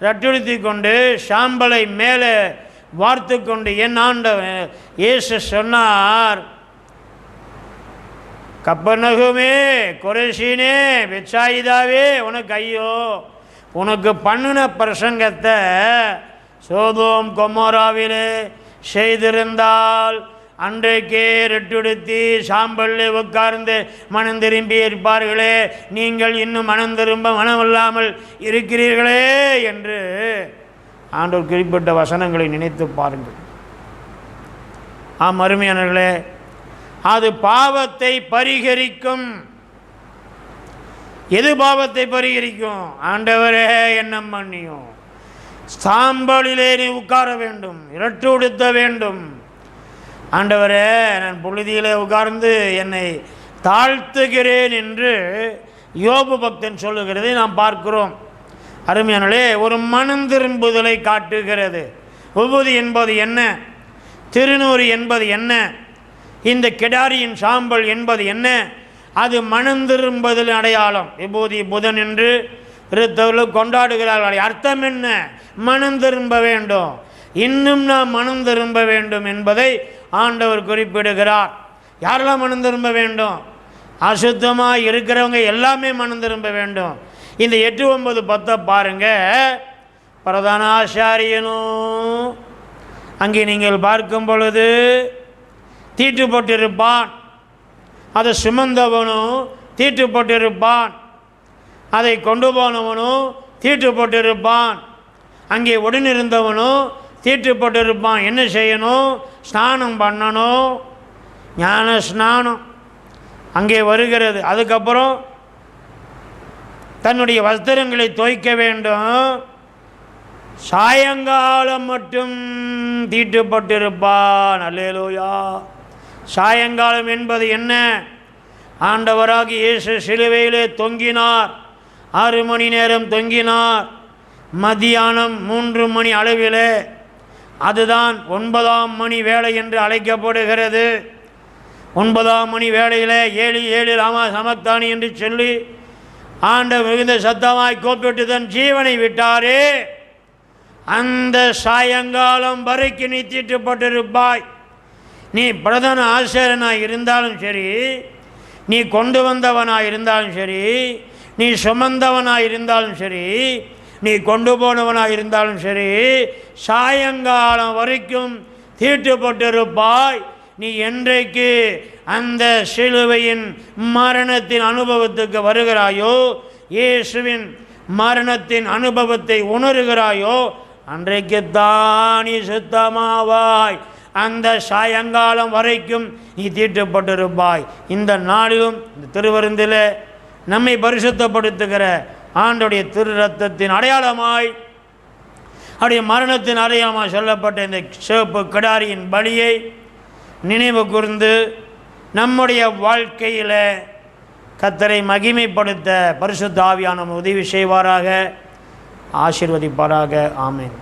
ரட்டுடுத்தி கொண்டு சாம்பலை மேலே வார்த்து கொண்டு என் ஆண்டவன் இயேசு சொன்னார், கப்பர்நகூமே, கொரேசீனே, பெத்சாயிதாவே, உனக்கு ஐயோ, உனக்கு பண்ணின பிரசங்கத்தை சோதோம் கொமோராவிலே செய்திருந்தால் அன்றைக்கே ரெட்டுடுத்தி சாம்பலில் உட்கார்ந்து மனம் திரும்பி இருப்பார்களே, நீங்கள் இன்னும் மனம் திரும்ப மனமில்லாமல் இருக்கிறீர்களே என்று ஆண்டவர் குறிப்பிட்ட வசனங்களை நினைத்து பாருங்கள். அருமையானவர்களே, அது பாவத்தை பரிகரிக்கும். எது பாவத்தை பரிகரிக்கும்? ஆண்டவரே என்ன மன்னியும், சாம்பலிலே நீ உட்கார வேண்டும், இரட்டு உடுத்த வேண்டும். ஆண்டவரே நான் புழுதியிலே உட்கார்ந்து என்னை தாழ்த்துகிறேன் என்று யோபு பக்தன் சொல்லுகிறதை நாம் பார்க்கிறோம். அருமையானே, ஒரு மனம் திரும்புதலை காட்டுகிறது. விபூதி என்பது என்ன? திருநூறு என்பது என்ன? இந்த கெடாரியின் சாம்பல் என்பது என்ன? அது மனம் திரும்புதல் அடையாளம். விபூதி புதன் என்று கிறிஸ்தவர்கள் கொண்டாடுகிறார்கள். அர்த்தம் என்ன? மனம் திரும்ப வேண்டும், இன்னும் நாம் மனம் திரும்ப வேண்டும் என்பதை ஆண்டவர் குறிப்பிடுகிறார். யாரெல்லாம் மனம் திரும்ப வேண்டும்? அசுத்தமாக இருக்கிறவங்க எல்லாமே மனம் திரும்ப வேண்டும். இந்த 8, 9, 10 பாருங்க. பிரதான ஆசாரியனும் அங்கே நீங்கள் பார்க்கும் பொழுது தீட்டுப்பட்டிருப்பான், அதை சுமந்தவனும் தீட்டுப்பட்டிருப்பான், அதை கொண்டு போனவனும் தீட்டுப்பட்டிருப்பான், அங்கே உடனிருந்தவனும் தீட்டுப்பட்டிருப்பான். என்ன செய்யணும்? ஸ்நானம் பண்ணணும். ஞான ஸ்நானம் அங்கே வருகிறது. அதுக்கப்புறம் தன்னுடைய வஸ்திரங்களை துவைக்க வேண்டும். சாயங்காலம் மட்டும் தீட்டுப்பட்டிருப்பான். அல்லேலூயா. சாயங்காலம் என்பது என்ன? ஆண்டவராகிய இயேசு சிலுவையிலே தொங்கினார். 6 மணி நேரம் தொங்கினார். மதியானம் 3 மணி அளவிலே, அதுதான் 9ஆம் மணி வேளை என்று அழைக்கப்படுகிறது. 9ஆம் மணி வேளையில் 7 7 ராமா சமத்தானி என்று சொல்லி ஆண்டவர் மிகுந்த சத்தமாய் கூப்பிட்டு தன் ஜீவனை விட்டாரே, அந்த சாயங்காலம் வரைக்கும் நீ தீட்டுப்பட்டிருப்பாய். நீ பிரதான ஆசாரியனாக இருந்தாலும் சரி, நீ கொண்டு வந்தவனாக இருந்தாலும் சரி, நீ சுமந்தவனாக இருந்தாலும் சரி, நீ கொண்டு போனவனாக இருந்தாலும் சரி, சாயங்காலம் வரைக்கும் தீட்டுப்பட்டிருப்பாய். நீ என்றைக்கு அந்த சிலுவையின் மரணத்தின் அனுபவத்துக்கு வருகிறாயோ, இயேசுவின் மரணத்தின் அனுபவத்தை உணர்கிறாயோ, அன்றைக்குத்தான் நீ சுத்தமாவாய். அந்த சாயங்காலம் வரைக்கும் நீ தீட்டுப்பட்டிருப்பாய். இந்த நாளிலும் இந்த திருவருந்தில் நம்மை பரிசுத்தப்படுத்துகிற ஆண்டுடைய திரு ரத்தத்தின் அடையாளமாய், அவருடைய மரணத்தின் அடையாளமாய் சொல்லப்பட்ட இந்த சிவப்பு கிடாரியின் பலியை நினைவு கூர்ந்து நம்முடைய வாழ்க்கையில் கர்த்தரை மகிமைப்படுத்த பரிசுத்த ஆவியானவர் உதவி செய்வாராக, ஆசீர்வதிப்பாராக. ஆமென்.